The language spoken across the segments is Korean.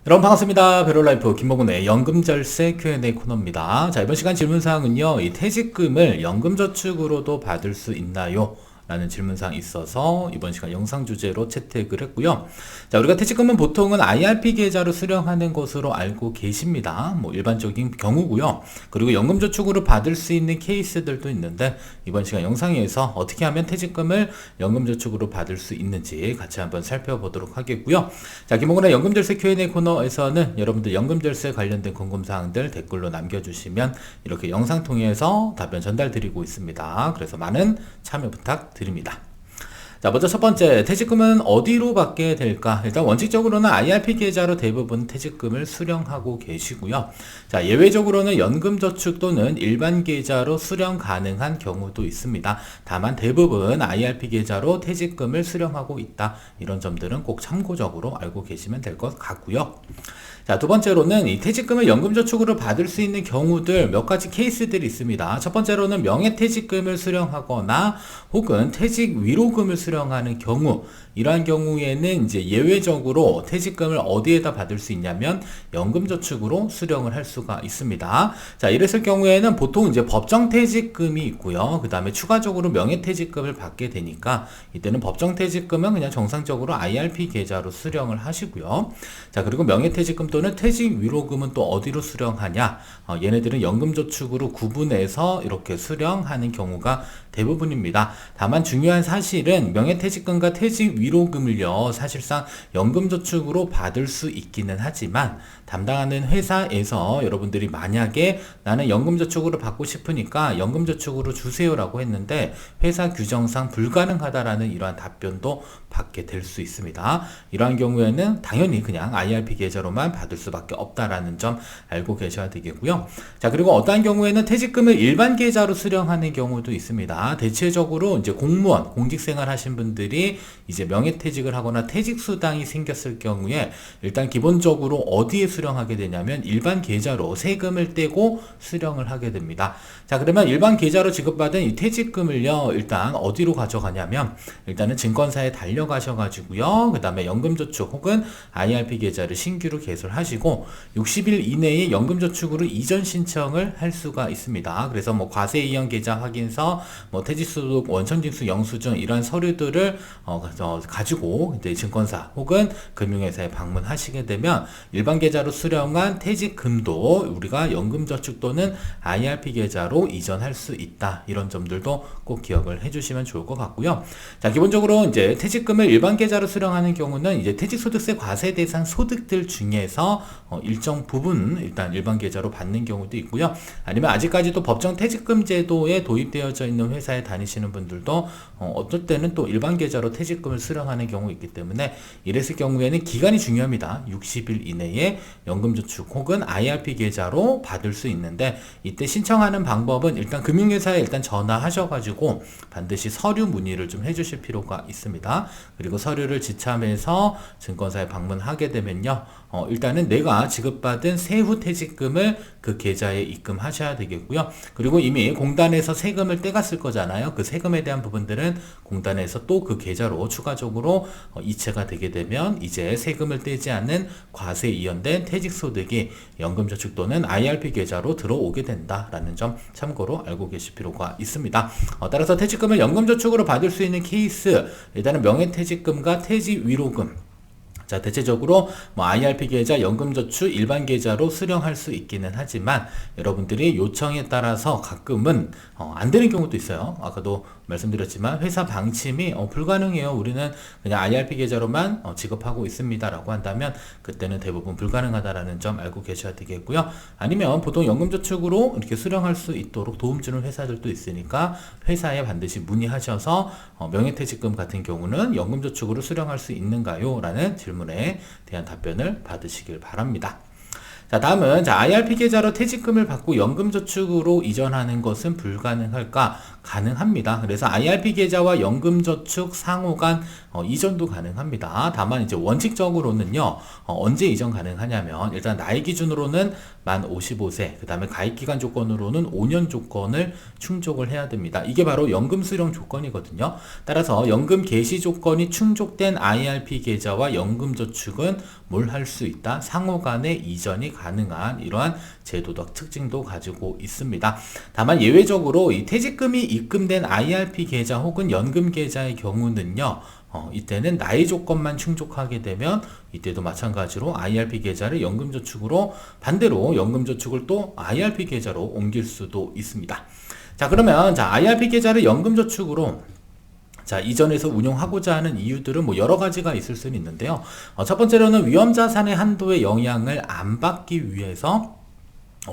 여러분 반갑습니다. 베롤라이프 김모군의 연금절세 Q&A 코너입니다. 자, 이번 시간 질문사항은요, 이 퇴직금을 연금저축으로도 받을 수 있나요? 라는 질문사항이 있어서 이번 시간 영상 주제로 채택을 했고요. 자, 우리가 퇴직금은 보통은 IRP 계좌로 수령하는 것으로 알고 계십니다. 뭐 일반적인 경우고요. 그리고 연금저축으로 받을 수 있는 케이스들도 있는데 이번 시간 영상에서 어떻게 하면 퇴직금을 연금저축으로 받을 수 있는지 같이 한번 살펴보도록 하겠고요. 자, 김홍근의 연금절세 Q&A 코너에서는 여러분들 연금절세 관련된 궁금사항들 댓글로 남겨주시면 이렇게 영상 통해서 답변 전달드리고 있습니다. 그래서 많은 참여 부탁드립니다. 자, 먼저 첫 번째, 퇴직금은 어디로 받게 될까? 일단 원칙적으로는 IRP 계좌로 대부분 퇴직금을 수령하고 계시고요. 자, 예외적으로는 연금저축 또는 일반 계좌로 수령 가능한 경우도 있습니다. 다만 대부분 IRP 계좌로 퇴직금을 수령하고 있다. 이런 점들은 꼭 참고적으로 알고 계시면 될 것 같고요. 자, 두 번째로는 이 퇴직금을 연금저축으로 받을 수 있는 경우들 몇 가지 케이스들이 있습니다. 첫 번째로는 명예퇴직금을 수령하거나 혹은 퇴직위로금을 수령하는 경우, 이러한 경우에는 이제 예외적으로 퇴직금을 어디에다 받을 수 있냐면 연금저축으로 수령을 할 수가 있습니다. 자, 이랬을 경우에는 보통 이제 법정퇴직금이 있고요. 그 다음에 추가적으로 명예퇴직금을 받게 되니까 이때는 법정퇴직금은 그냥 정상적으로 IRP 계좌로 수령을 하시고요. 자, 그리고 명예퇴직금 또는 퇴직위로금은 또 어디로 수령하냐? 얘네들은 연금저축으로 구분해서 이렇게 수령하는 경우가 대부분입니다. 다만 중요한 사실은 명예퇴직금과 퇴직위로금을요, 사실상 연금저축으로 받을 수 있기는 하지만 담당하는 회사에서 여러분들이 만약에 나는 연금저축으로 받고 싶으니까 연금저축으로 주세요라고 했는데 회사 규정상 불가능하다라는 이러한 답변도 받게 될 수 있습니다. 이러한 경우에는 당연히 그냥 IRP 계좌로만 받을 수밖에 없다라는 점 알고 계셔야 되겠고요. 자, 그리고 어떠한 경우에는 퇴직금을 일반 계좌로 수령하는 경우도 있습니다. 대체적으로 이제 공무원, 공직생활 하신 분들이 이제 명예퇴직을 하거나 퇴직수당이 생겼을 경우에 일단 기본적으로 어디에 수령하게 되냐면 일반 계좌로 세금을 떼고 수령을 하게 됩니다. 자, 그러면 일반 계좌로 지급받은 이 퇴직금을요, 일단 어디로 가져가냐면 일단은 증권사에 달려가셔가지고요, 그 다음에 연금저축 혹은 IRP 계좌를 신규로 개설하시고 60일 이내에 연금저축으로 이전 신청을 할 수가 있습니다. 그래서 뭐 과세이행 계좌 확인서, 뭐 퇴직소득 원천징수 영수증 이런 서류들을 가지고 이제 증권사 혹은 금융회사에 방문하시게 되면 일반 계좌로 수령한 퇴직금도 우리가 연금저축 또는 IRP 계좌로 이전할 수 있다. 이런 점들도 꼭 기억을 해주시면 좋을 것 같고요. 자, 기본적으로 이제 퇴직금을 일반 계좌로 수령하는 경우는 이제 퇴직소득세 과세 대상 소득들 중에서 일정 부분 일단 일반 계좌로 받는 경우도 있고요. 아니면 아직까지도 법정 퇴직금 제도에 도입되어져 있는 회사에 다니시는 분들도 어떨 때는 또 일반 계좌로 퇴직금을 수령하는 경우가 있기 때문에 이랬을 경우에는 기간이 중요합니다. 60일 이내에 연금저축 혹은 IRP 계좌로 받을 수 있는데 이때 신청하는 방법은 일단 금융회사에 일단 전화하셔가지고 반드시 서류 문의를 좀 해주실 필요가 있습니다. 그리고 서류를 지참해서 증권사에 방문하게 되면요, 일단은 내가 지급받은 세후 퇴직금을 그 계좌에 입금하셔야 되겠고요. 그리고 이미 공단에서 세금을 떼갔을 거잖아요. 그 세금에 대한 부분들은 공단에서 또 그 계좌로 추가적으로 이체가 되게 되면 이제 세금을 떼지 않는 과세 이연된 퇴직소득이 연금저축 또는 IRP 계좌로 들어오게 된다라는 점 참고로 알고 계실 필요가 있습니다. 따라서 퇴직금을 연금저축으로 받을 수 있는 케이스, 일단은 명예퇴직금과 퇴직위로금, 자, 대체적으로 뭐 IRP 계좌, 연금저축, 일반 계좌로 수령할 수 있기는 하지만 여러분들이 요청에 따라서 가끔은 안 되는 경우도 있어요. 아까도 말씀드렸지만 회사 방침이 불가능해요. 우리는 그냥 IRP 계좌로만 지급하고 있습니다. 라고 한다면 그때는 대부분 불가능하다라는 점 알고 계셔야 되겠고요. 아니면 보통 연금저축으로 이렇게 수령할 수 있도록 도움 주는 회사들도 있으니까 회사에 반드시 문의하셔서 명예퇴직금 같은 경우는 연금저축으로 수령할 수 있는가요? 라는 질문에 대한 답변을 받으시길 바랍니다. 자, 다음은 IRP 계좌로 퇴직금을 받고 연금저축으로 이전하는 것은 불가능할까? 가능합니다. 그래서 IRP 계좌와 연금저축 상호 간 이전도 가능합니다. 다만 이제 원칙적으로는요, 언제 이전 가능하냐면 일단 나이 기준으로는 만 55세, 그 다음에 가입기간 조건으로는 5년 조건을 충족을 해야 됩니다. 이게 바로 연금 수령 조건이거든요. 따라서 연금 개시 조건이 충족된 IRP 계좌와 연금저축은 뭘 할 수 있다? 상호 간의 이전이 가능한 이러한 제도적 특징도 가지고 있습니다. 다만 예외적으로 이 퇴직금이 입금된 IRP 계좌 혹은 연금 계좌의 경우는요, 이때는 나이 조건만 충족하게 되면 이때도 마찬가지로 IRP 계좌를 연금저축으로 반대로 연금저축을 또 IRP 계좌로 옮길 수도 있습니다. 자, 그러면 IRP 계좌를 연금저축으로 이전해서 운용하고자 하는 이유들은 뭐 여러 가지가 있을 수는 있는데요. 첫 번째로는 위험자산의 한도에 영향을 안 받기 위해서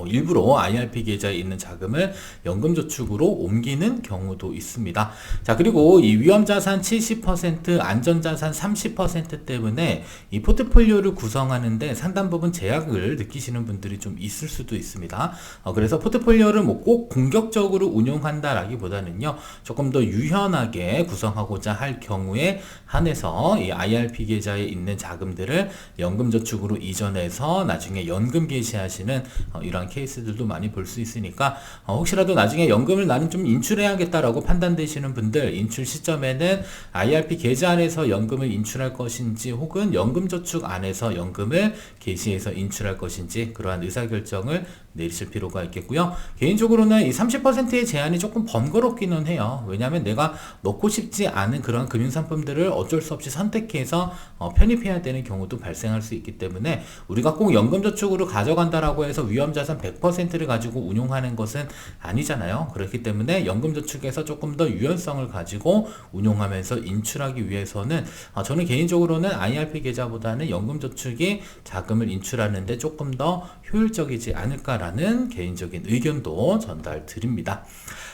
일부러 IRP 계좌에 있는 자금을 연금저축으로 옮기는 경우도 있습니다. 자, 그리고 이 위험자산 70%, 안전자산 30% 때문에 이 포트폴리오를 구성하는데 상당 부분 제약을 느끼시는 분들이 좀 있을 수도 있습니다. 그래서 포트폴리오를 뭐 꼭 공격적으로 운용한다라기보다는요, 조금 더 유연하게 구성하고자 할 경우에 한해서 이 IRP 계좌에 있는 자금들을 연금저축으로 이전해서 나중에 연금 개시하시는 이런 케이스들도 많이 볼 수 있으니까 혹시라도 나중에 연금을 나는 좀 인출해야겠다라고 판단되시는 분들, 인출 시점에는 IRP 계좌 안에서 연금을 인출할 것인지 혹은 연금저축 안에서 연금을 개시해서 인출할 것인지 그러한 의사결정을 내리실 필요가 있겠고요. 개인적으로는 이 30%의 제한이 조금 번거롭기는 해요. 왜냐하면 내가 넣고 싶지 않은 그런 금융상품들을 어쩔 수 없이 선택해서 편입해야 되는 경우도 발생할 수 있기 때문에 우리가 꼭 연금저축으로 가져간다라고 해서 위험자산 100%를 가지고 운용하는 것은 아니잖아요. 그렇기 때문에 연금저축에서 조금 더 유연성을 가지고 운용하면서 인출하기 위해서는 저는 개인적으로는 IRP 계좌보다는 연금저축이 자금을 인출하는데 조금 더 효율적이지 않을까라는 개인적인 의견도 전달 드립니다.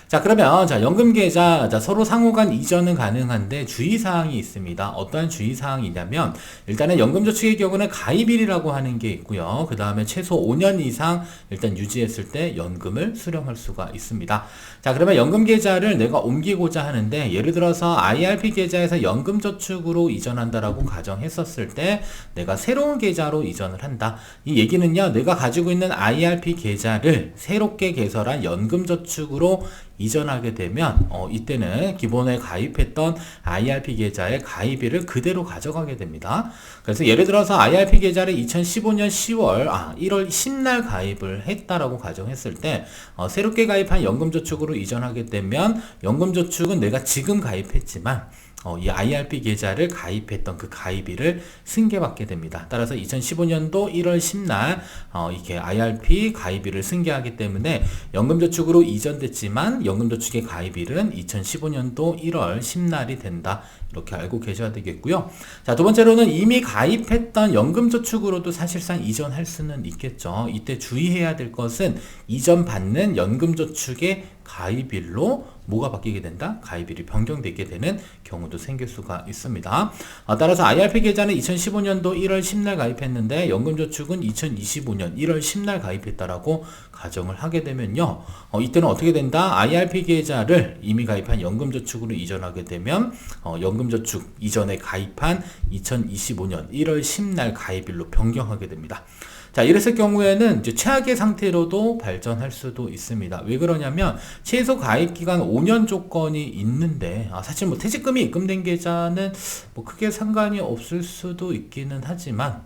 자, 그러면 연금계좌 서로 상호간 이전은 가능한데 주의사항이 있습니다. 어떠한 주의사항이냐면 일단은 연금저축의 경우는 가입일이라고 하는 게 있고요. 그 다음에 최소 5년 이상 일단 유지했을 때 연금을 수령할 수가 있습니다. 자, 그러면 연금계좌를 내가 옮기고자 하는데 예를 들어서 IRP 계좌에서 연금저축으로 이전한다라고 가정했었을 때 내가 새로운 계좌로 이전을 한다. 이 얘기는요, 내가 가지고 있는 IRP 계좌를 새롭게 개설한 연금저축으로 이전하게 되면 이때는 기본에 가입했던 IRP 계좌의 가입일을 그대로 가져가게 됩니다. 그래서 예를 들어서 IRP 계좌를 2015년 10월 1월 10날 가입을 했다라고 가정했을 때 새롭게 가입한 연금저축으로 이전하게 되면 연금저축은 내가 지금 가입했지만 이 IRP 계좌를 가입했던 그 가입일을 승계받게 됩니다. 따라서 2015년도 1월 10날 이렇게 IRP 가입일을 승계하기 때문에 연금저축으로 이전됐지만 연금저축의 가입일은 2015년도 1월 10날이 된다. 이렇게 알고 계셔야 되겠고요. 자, 두 번째로는 이미 가입했던 연금저축으로도 사실상 이전할 수는 있겠죠. 이때 주의해야 될 것은 이전받는 연금저축의 가입일로 뭐가 바뀌게 된다? 가입일이 변경되게 되는 경우도 생길 수가 있습니다. 따라서 IRP 계좌는 2015년도 1월 10날 가입했는데 연금저축은 2025년 1월 10날 가입했다라고 가정을 하게 되면요. 이때는 어떻게 된다? IRP 계좌를 이미 가입한 연금저축으로 이전하게 되면 연금저축 이전에 가입한 2025년 1월 10날 가입일로 변경하게 됩니다. 자, 이랬을 경우에는 이제 최악의 상태로도 발전할 수도 있습니다. 왜 그러냐면 최소 가입기간 5년 조건이 있는데 사실 뭐 퇴직금이 입금된 계좌는 뭐 크게 상관이 없을 수도 있기는 하지만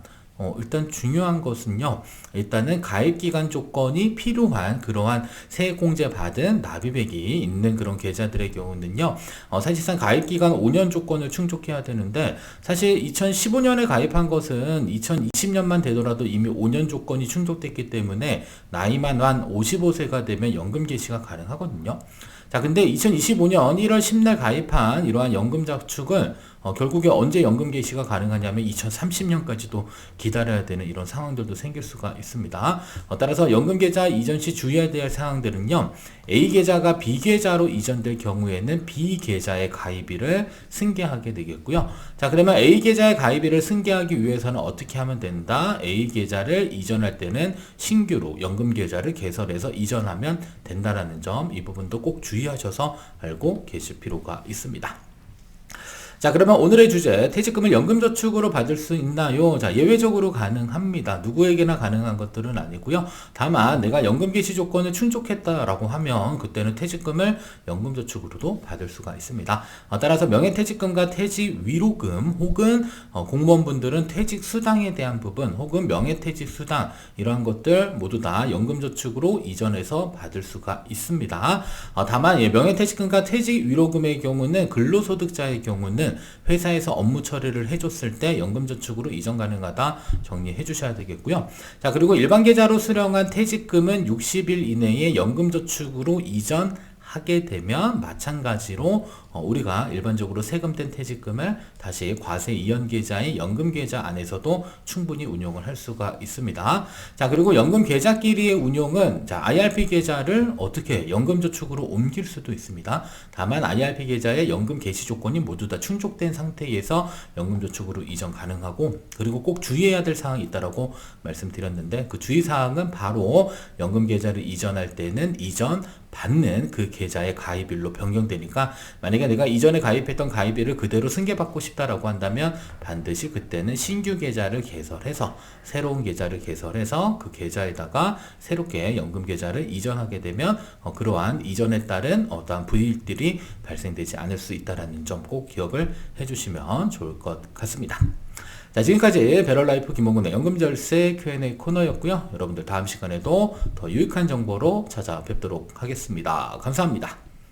일단 중요한 것은요, 일단은 가입기간 조건이 필요한 그러한 세액공제 받은 납입액이 있는 그런 계좌들의 경우는요, 사실상 가입기간 5년 조건을 충족해야 되는데, 사실 2015년에 가입한 것은 2020년만 되더라도 이미 5년 조건이 충족됐기 때문에 나이만 한 55세가 되면 연금 개시가 가능하거든요. 자, 근데 2025년 1월 10날 가입한 이러한 연금 저축을 결국에 언제 연금 개시가 가능하냐면 2030년까지도 기다려야 되는 이런 상황들도 생길 수가 있습니다. 따라서 연금 계좌 이전 시 주의해야 될 사항들은요. A 계좌가 B 계좌로 이전될 경우에는 B 계좌의 가입일을 승계하게 되겠고요. 자, 그러면 A 계좌의 가입일을 승계하기 위해서는 어떻게 하면 된다? A 계좌를 이전할 때는 신규로 연금 계좌를 개설해서 이전하면 된다라는 점, 이 부분도 꼭 주의하셔서 알고 계실 필요가 있습니다. 자, 그러면 오늘의 주제, 퇴직금을 연금저축으로 받을 수 있나요? 자, 예외적으로 가능합니다. 누구에게나 가능한 것들은 아니고요. 다만 내가 연금 개시 조건을 충족했다라고 하면 그때는 퇴직금을 연금저축으로도 받을 수가 있습니다. 따라서 명예퇴직금과 퇴직위로금 혹은 공무원분들은 퇴직수당에 대한 부분 혹은 명예퇴직수당 이러한 것들 모두 다 연금저축으로 이전해서 받을 수가 있습니다. 다만 명예퇴직금과 퇴직위로금의 경우는 근로소득자의 경우는 회사에서 업무 처리를 해줬을 때 연금저축으로 이전 가능하다 정리해 주셔야 되겠고요. 자, 그리고 일반 계좌로 수령한 퇴직금은 60일 이내에 연금저축으로 이전하게 되면 마찬가지로 우리가 일반적으로 세금 뗀 퇴직금을 다시 과세 이연 계좌의 연금 계좌 안에서도 충분히 운용을 할 수가 있습니다. 자, 그리고 연금 계좌끼리의 운용은 IRP 계좌를 어떻게 연금저축으로 옮길 수도 있습니다. 다만 IRP 계좌의 연금 개시 조건이 모두 다 충족된 상태에서 연금저축으로 이전 가능하고, 그리고 꼭 주의해야 될 사항이 있다라고 말씀드렸는데 그 주의사항은 바로 연금 계좌를 이전할 때는 이전 받는 그 계좌의 가입일로 변경되니까, 만약에 내가 이전에 가입했던 가입일을 그대로 승계받고 싶다라고 한다면 반드시 그때는 신규 계좌를 개설해서 새로운 계좌를 개설해서 그 계좌에다가 새롭게 연금 계좌를 이전하게 되면 그러한 이전에 따른 어떠한 불이익들이 발생되지 않을 수 있다는 점 꼭 기억을 해주시면 좋을 것 같습니다. 자, 지금까지 배럴라이프 김홍근의 연금절세 Q&A 코너였고요. 여러분들 다음 시간에도 더 유익한 정보로 찾아뵙도록 하겠습니다. 감사합니다.